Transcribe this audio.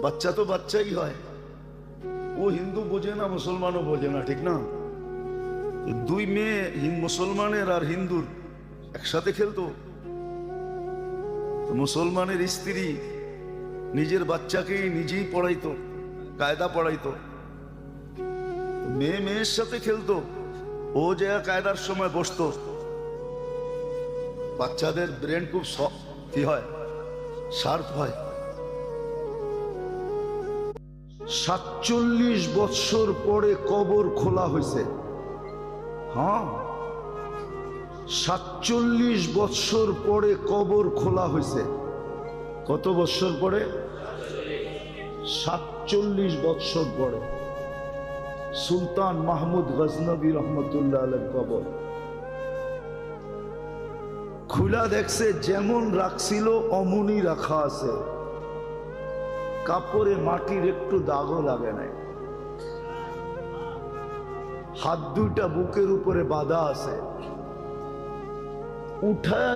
বাচ্চা তো বাচ্চাই হয়, ও হিন্দু বোঝে না, মুসলমানও বোঝে না, ঠিক না? দুই মেয়ে মুসলমানের আর হিন্দুর একসাথে খেলতো। মুসলমানের স্ত্রী নিজের বাচ্চাকে নিজেই পড়াইতো, কায়দা পড়াইতো, মেয়ে মেয়ের সাথে খেলতো, ও যে কায়দার সময় বসতো। বাচ্চাদের ব্রেন খুব কি হয়, শার্প হয়। 47 বৎসর পরে কবর খোলা হয়েছে। হ্যাঁ, 47 বৎসর পরে কবর খোলা হয়েছে। কত বৎসর পরে? 47 বৎসর পরে সুলতান মাহমুদ গজনবী রহমতুল্লাহ আলাইহির কবর খুলা দেখছে, যেমন রাখছিল অমনি রাখা আছে, কাপড়ে মাটির একটু দাগও লাগে নাই, হাত দুইটা বুকের উপরে বাঁধা আছে। উঠায়